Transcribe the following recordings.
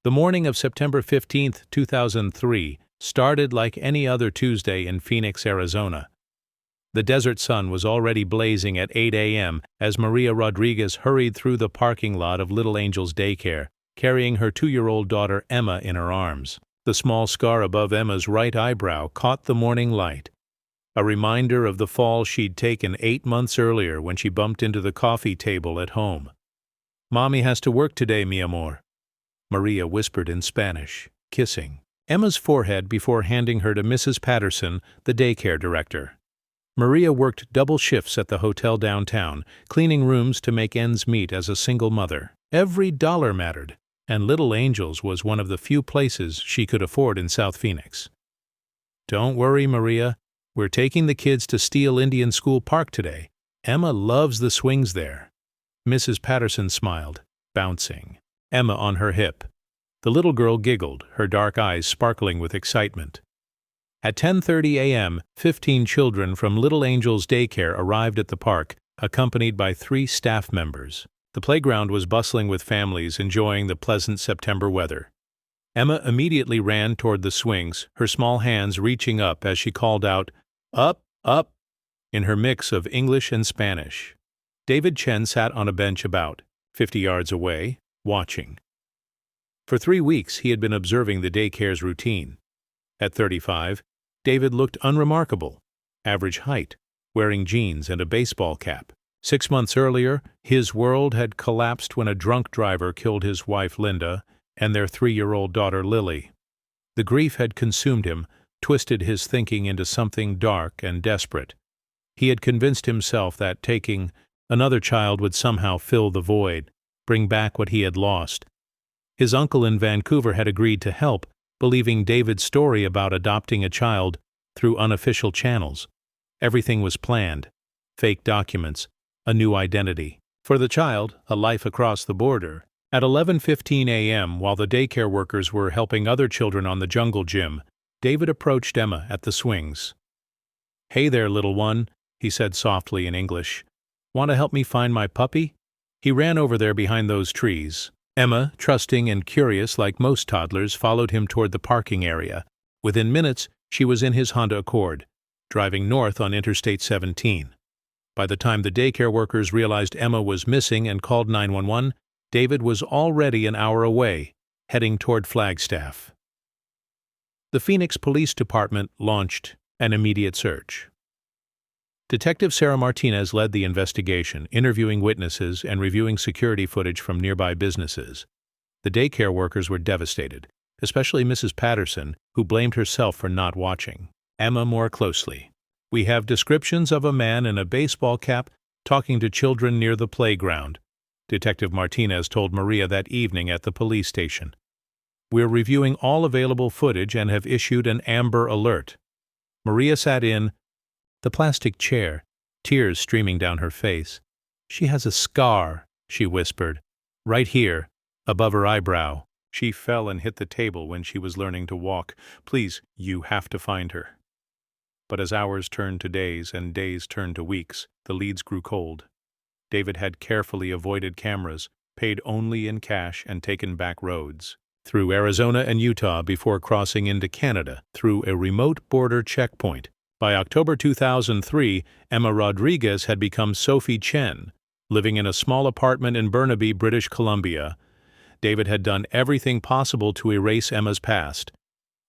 The morning of September 15, 2003, started like any other Tuesday in Phoenix, Arizona. The desert sun was already blazing at 8 a.m. as Maria Rodriguez hurried through the parking lot of Little Angels Daycare, carrying her 2-year-old daughter Emma in her arms. The small scar above Emma's right eyebrow caught the morning light, a reminder of the fall she'd taken 8 months earlier when she bumped into the coffee table at home. "Mommy has to work today, mi amor," Maria whispered in Spanish, kissing Emma's forehead before handing her to Mrs. Patterson, the daycare director. Maria worked double shifts at the hotel downtown, cleaning rooms to make ends meet as a single mother. Every dollar mattered, and Little Angels was one of the few places she could afford in South Phoenix. "Don't worry, Maria. We're taking the kids to Steele Indian School Park today. Emma loves the swings there." Mrs. Patterson smiled, bouncing Emma on her hip. The little girl giggled, her dark eyes sparkling with excitement. At 10:30 a.m., 15 children from Little Angels Daycare arrived at the park, accompanied by 3 staff members. The playground was bustling with families enjoying the pleasant September weather. Emma immediately ran toward the swings, her small hands reaching up as she called out, "Up, up," in her mix of English and Spanish. David Chen sat on a bench about 50 yards away, watching. For 3 weeks he had been observing the daycare's routine. At 35, David looked unremarkable, average height, wearing jeans and a baseball cap. 6 months earlier, his world had collapsed when a drunk driver killed his wife Linda and their 3-year-old daughter Lily. The grief had consumed him, twisted his thinking into something dark and desperate. He had convinced himself that taking another child would somehow fill the void, bring back what he had lost. His uncle in Vancouver had agreed to help, believing David's story about adopting a child through unofficial channels. Everything was planned: fake documents, a new identity. For the child, a life across the border. At 11:15 a.m., while the daycare workers were helping other children on the jungle gym, David approached Emma at the swings. "Hey there, little one," he said softly in English. "Want to help me find my puppy?" He ran over there behind those trees. Emma, trusting and curious like most toddlers, followed him toward the parking area. Within minutes, she was in his Honda Accord, driving north on Interstate 17. By the time the daycare workers realized Emma was missing and called 911, David was already an hour away, heading toward Flagstaff. The Phoenix Police Department launched an immediate search. Detective Sarah Martinez led the investigation, interviewing witnesses and reviewing security footage from nearby businesses. The daycare workers were devastated, especially Mrs. Patterson, who blamed herself for not watching Emma more closely. "We have descriptions of a man in a baseball cap talking to children near the playground," Detective Martinez told Maria that evening at the police station. "We're reviewing all available footage and have issued an Amber Alert." Maria sat in the plastic chair, tears streaming down her face. "She has a scar," she whispered, "right here, above her eyebrow. She fell and hit the table when she was learning to walk. Please, you have to find her." But as hours turned to days and days turned to weeks, the leads grew cold. David had carefully avoided cameras, paid only in cash, and taken back roads through Arizona and Utah before crossing into Canada through a remote border checkpoint. By October 2003, Emma Rodriguez had become Sophie Chen, living in a small apartment in Burnaby, British Columbia. David had done everything possible to erase Emma's past.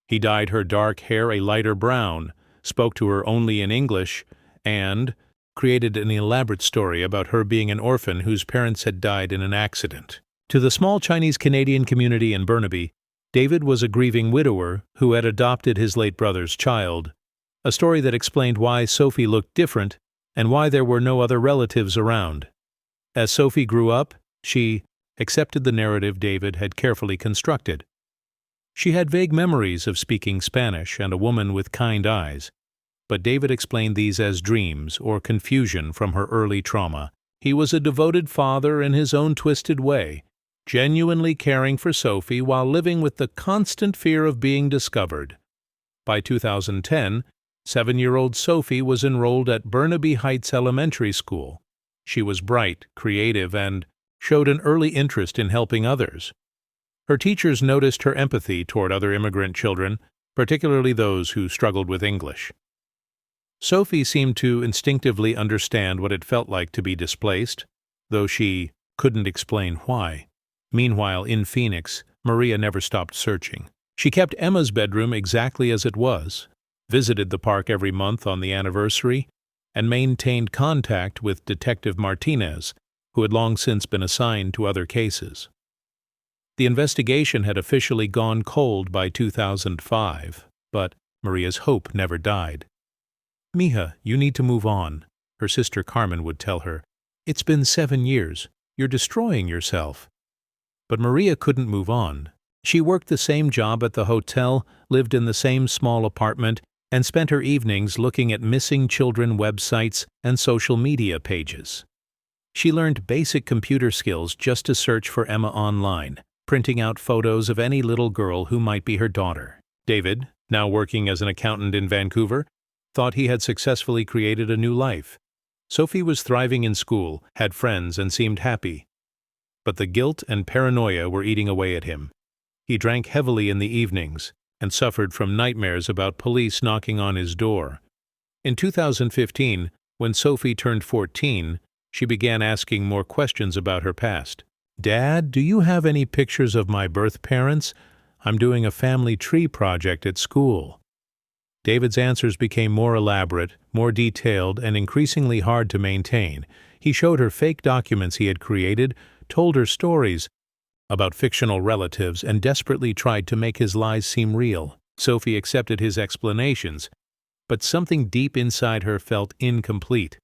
He dyed her dark hair a lighter brown, spoke to her only in English, and created an elaborate story about her being an orphan whose parents had died in an accident. To the small Chinese-Canadian community in Burnaby, David was a grieving widower who had adopted his late brother's child, a story that explained why Sophie looked different and why there were no other relatives around. As Sophie grew up, she accepted the narrative David had carefully constructed. She had vague memories of speaking Spanish and a woman with kind eyes, but David explained these as dreams or confusion from her early trauma. He was a devoted father in his own twisted way, genuinely caring for Sophie while living with the constant fear of being discovered. By 2010, 7-year-old Sophie was enrolled at Burnaby Heights Elementary School. She was bright, creative, and showed an early interest in helping others. Her teachers noticed her empathy toward other immigrant children, particularly those who struggled with English. Sophie seemed to instinctively understand what it felt like to be displaced, though she couldn't explain why. Meanwhile, in Phoenix, Maria never stopped searching. She kept Emma's bedroom exactly as it was, visited the park every month on the anniversary, and maintained contact with Detective Martinez, who had long since been assigned to other cases. The investigation had officially gone cold by 2005, but Maria's hope never died. "Mija, you need to move on," her sister Carmen would tell her. "It's been 7 years. You're destroying yourself." But Maria couldn't move on. She worked the same job at the hotel, lived in the same small apartment, and spent her evenings looking at missing children websites and social media pages. She learned basic computer skills just to search for Emma online, printing out photos of any little girl who might be her daughter. David, now working as an accountant in Vancouver, thought he had successfully created a new life. Sophie was thriving in school, had friends, and seemed happy. But the guilt and paranoia were eating away at him. He drank heavily in the evenings and suffered from nightmares about police knocking on his door. In 2015, when Sophie turned 14, she began asking more questions about her past. "Dad, do you have any pictures of my birth parents? I'm doing a family tree project at school." David's answers became more elaborate, more detailed, and increasingly hard to maintain. He showed her fake documents he had created, told her stories about fictional relatives, and desperately tried to make his lies seem real. Sophie accepted his explanations, but something deep inside her felt incomplete.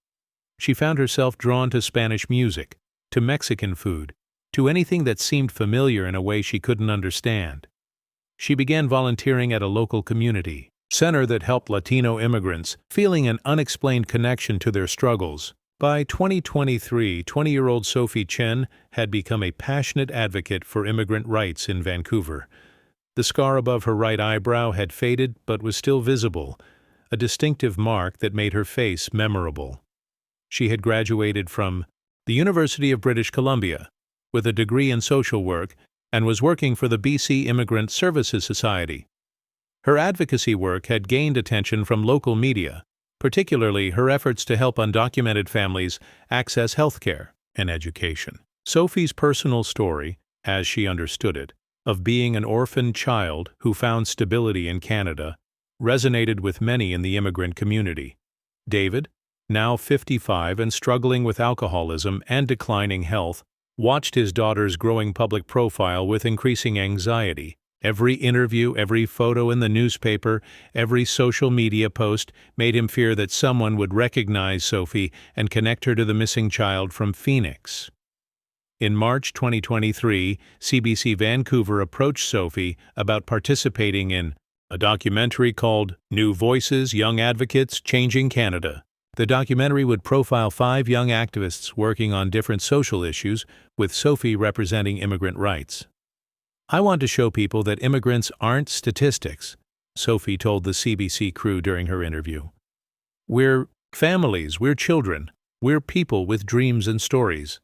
She found herself drawn to Spanish music, to Mexican food, to anything that seemed familiar in a way she couldn't understand. She began volunteering at a local community center that helped Latino immigrants, feeling an unexplained connection to their struggles. By 2023, 20-year-old Sophie Chen had become a passionate advocate for immigrant rights in Vancouver. The scar above her right eyebrow had faded but was still visible, a distinctive mark that made her face memorable. She had graduated from the University of British Columbia with a degree in social work and was working for the BC Immigrant Services Society. Her advocacy work had gained attention from local media, particularly her efforts to help undocumented families access health care and education. Sophie's personal story, as she understood it, of being an orphaned child who found stability in Canada, resonated with many in the immigrant community. David, now 55 and struggling with alcoholism and declining health, watched his daughter's growing public profile with increasing anxiety. Every interview, every photo in the newspaper, every social media post made him fear that someone would recognize Sophie and connect her to the missing child from Phoenix. In March 2023, CBC Vancouver approached Sophie about participating in a documentary called New Voices, Young Advocates, Changing Canada. The documentary would profile 5 young activists working on different social issues, with Sophie representing immigrant rights. "I want to show people that immigrants aren't statistics," Sophie told the CBC crew during her interview. "We're families, we're children, we're people with dreams and stories.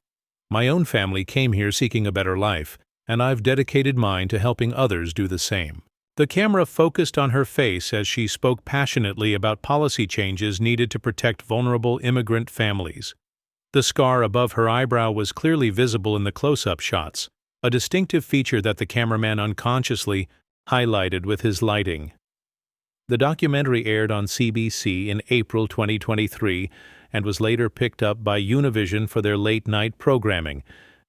My own family came here seeking a better life, and I've dedicated mine to helping others do the same." The camera focused on her face as she spoke passionately about policy changes needed to protect vulnerable immigrant families. The scar above her eyebrow was clearly visible in the close-up shots, a distinctive feature that the cameraman unconsciously highlighted with his lighting. The documentary aired on CBC in April 2023 and was later picked up by Univision for their late-night programming,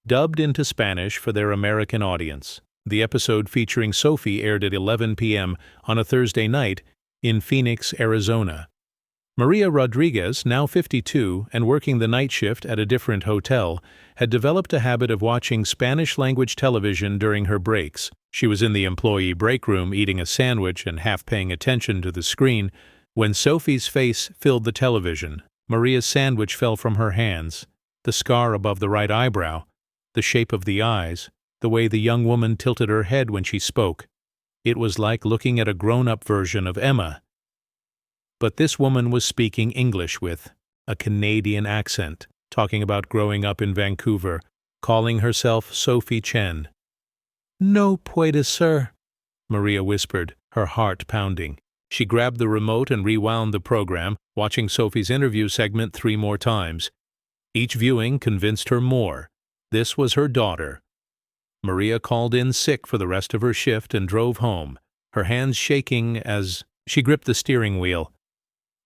dubbed into Spanish for their American audience. The episode featuring Sophie aired at 11 p.m. on a Thursday night in Phoenix, Arizona. Maria Rodriguez, now 52 and working the night shift at a different hotel, had developed a habit of watching Spanish-language television during her breaks. She was in the employee break room eating a sandwich and half paying attention to the screen when Sophie's face filled the television. Maria's sandwich fell from her hands. The scar above the right eyebrow, the shape of the eyes, the way the young woman tilted her head when she spoke. It was like looking at a grown-up version of Emma. But this woman was speaking English with a Canadian accent, talking about growing up in Vancouver, calling herself Sophie Chen. No puede ser, Maria whispered, her heart pounding. She grabbed the remote and rewound the program, watching Sophie's interview segment 3 more times. Each viewing convinced her more. This was her daughter. Maria called in sick for the rest of her shift and drove home, her hands shaking as she gripped the steering wheel.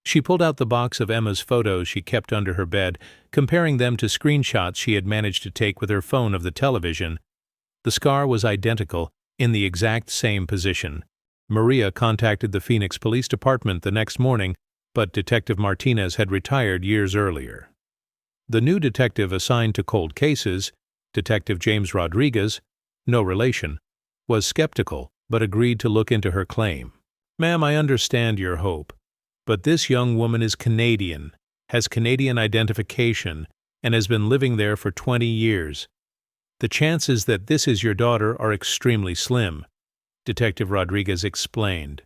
She pulled out the box of Emma's photos she kept under her bed, comparing them to screenshots she had managed to take with her phone of the television. The scar was identical, in the exact same position. Maria contacted the Phoenix Police Department the next morning, but Detective Martinez had retired years earlier. The new detective assigned to cold cases, Detective James Rodriguez, no relation, was skeptical but agreed to look into her claim. "Ma'am, I understand your hope, but this young woman is Canadian, has Canadian identification, and has been living there for 20 years. The chances that this is your daughter are extremely slim," Detective Rodriguez explained.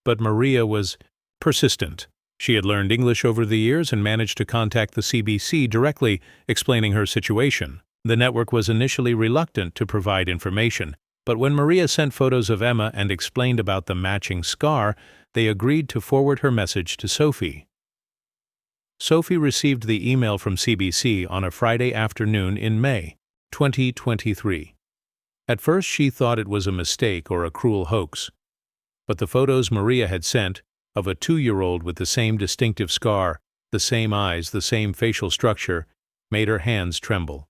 But Maria was persistent. She had learned English over the years and managed to contact the CBC directly, explaining her situation. The network was initially reluctant to provide information, but when Maria sent photos of Emma and explained about the matching scar, they agreed to forward her message to Sophie. Sophie received the email from CBC on a Friday afternoon in May 2023. At first she thought it was a mistake or a cruel hoax. But the photos Maria had sent, of a 2-year-old with the same distinctive scar, the same eyes, the same facial structure, made her hands tremble.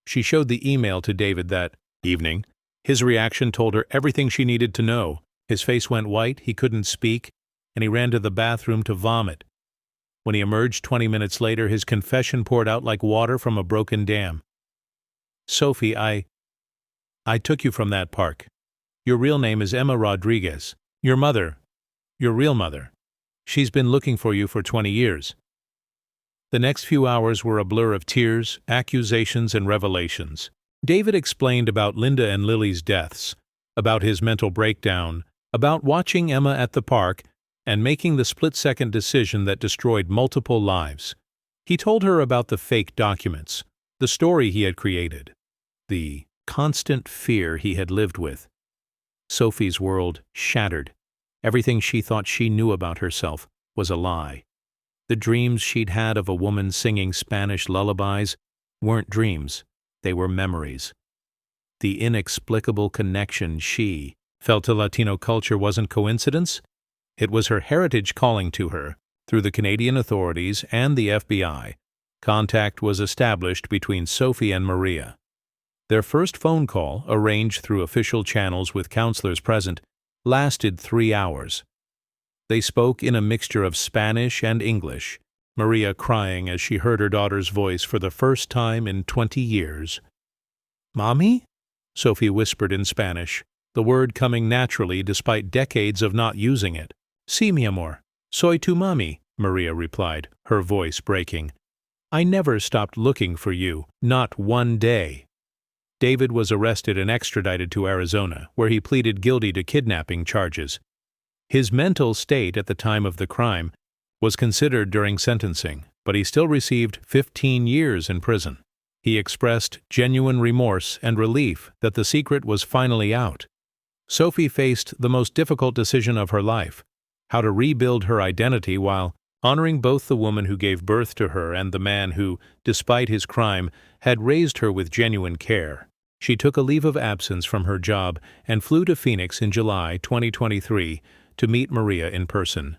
She showed the email to David that evening. His reaction told her everything she needed to know. His face went white, he couldn't speak, and he ran to the bathroom to vomit. When he emerged 20 minutes later, his confession poured out like water from a broken dam. "Sophie, I took you from that park. Your real name is Emma Rodriguez. Your mother, your real mother, she's been looking for you for 20 years. The next few hours were a blur of tears, accusations, and revelations. David explained about Linda and Lily's deaths, about his mental breakdown, about watching Emma at the park, and making the split-second decision that destroyed multiple lives. He told her about the fake documents, the story he had created, the constant fear he had lived with. Sophie's world shattered. Everything she thought she knew about herself was a lie. The dreams she'd had of a woman singing Spanish lullabies weren't dreams, they were memories. The inexplicable connection she felt to Latino culture wasn't coincidence. It was her heritage calling to her. Through the Canadian authorities and the FBI, contact was established between Sophie and Maria. Their first phone call, arranged through official channels with counselors present, lasted 3 hours. They spoke in a mixture of Spanish and English, Maria crying as she heard her daughter's voice for the first time in 20 years. "Mommy?" Sophie whispered in Spanish, the word coming naturally despite decades of not using it. "Sí, mi amor. Soy tu mami," Maria replied, her voice breaking. "I never stopped looking for you, not one day." David was arrested and extradited to Arizona, where he pleaded guilty to kidnapping charges. His mental state at the time of the crime was considered during sentencing, but he still received 15 years in prison. He expressed genuine remorse and relief that the secret was finally out. Sophie faced the most difficult decision of her life: how to rebuild her identity while honoring both the woman who gave birth to her and the man who, despite his crime, had raised her with genuine care. She took a leave of absence from her job and flew to Phoenix in July 2023 to meet Maria in person.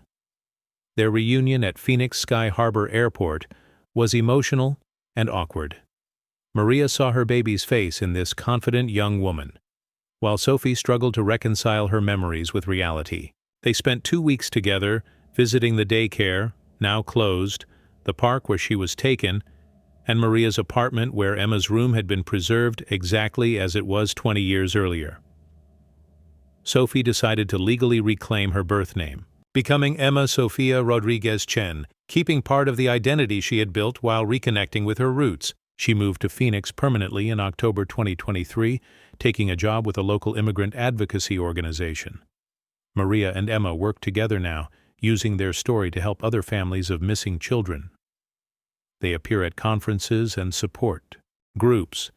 Their reunion at Phoenix Sky Harbor Airport was emotional and awkward. Maria saw her baby's face in this confident young woman, while Sophie struggled to reconcile her memories with reality. They spent 2 weeks together, visiting the daycare, now closed, the park where she was taken, and Maria's apartment where Emma's room had been preserved exactly as it was 20 years earlier. Sophie decided to legally reclaim her birth name, becoming Emma Sofia Rodriguez Chen, keeping part of the identity she had built while reconnecting with her roots. She moved to Phoenix permanently in October 2023, taking a job with a local immigrant advocacy organization. Maria and Emma work together now, using their story to help other families of missing children. They appear at conferences and support groups,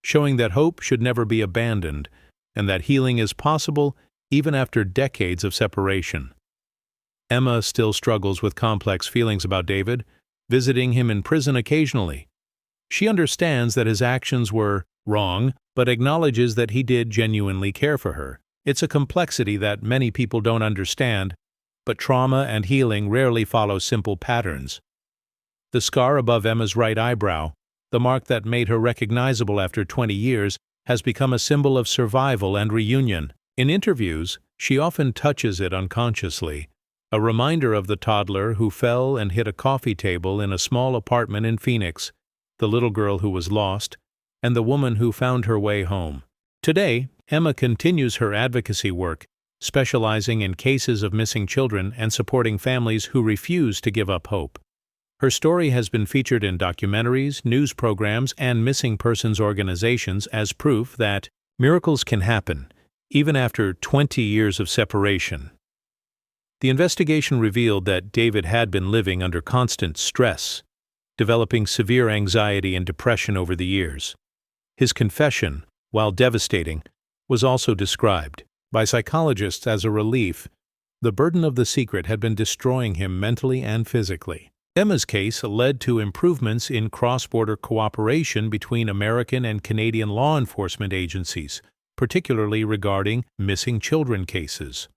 showing that hope should never be abandoned and that healing is possible even after decades of separation. Emma still struggles with complex feelings about David, visiting him in prison occasionally. She understands that his actions were wrong, but acknowledges that he did genuinely care for her. It's a complexity that many people don't understand, but trauma and healing rarely follow simple patterns. The scar above Emma's right eyebrow, the mark that made her recognizable after 20 years, has become a symbol of survival and reunion. In interviews, she often touches it unconsciously, a reminder of the toddler who fell and hit a coffee table in a small apartment in Phoenix, the little girl who was lost, and the woman who found her way home. Today, Emma continues her advocacy work, specializing in cases of missing children and supporting families who refuse to give up hope. Her story has been featured in documentaries, news programs, and missing persons organizations as proof that miracles can happen, even after 20 years of separation. The investigation revealed that David had been living under constant stress, developing severe anxiety and depression over the years. His confession, while devastating, was also described by psychologists as a relief. The burden of the secret had been destroying him mentally and physically. Emma's case led to improvements in cross-border cooperation between American and Canadian law enforcement agencies, particularly regarding missing children cases.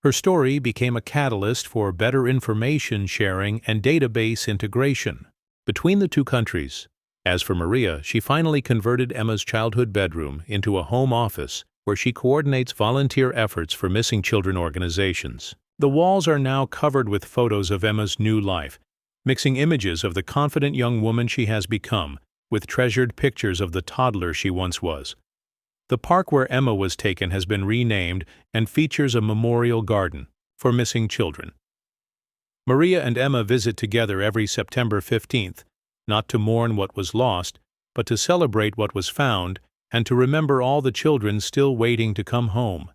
Her story became a catalyst for better information sharing and database integration between the two countries. As for Maria, she finally converted Emma's childhood bedroom into a home office where she coordinates volunteer efforts for missing children organizations. The walls are now covered with photos of Emma's new life, mixing images of the confident young woman she has become with treasured pictures of the toddler she once was. The park where Emma was taken has been renamed and features a memorial garden for missing children. Maria and Emma visit together every September 15th, not to mourn what was lost, but to celebrate what was found and to remember all the children still waiting to come home.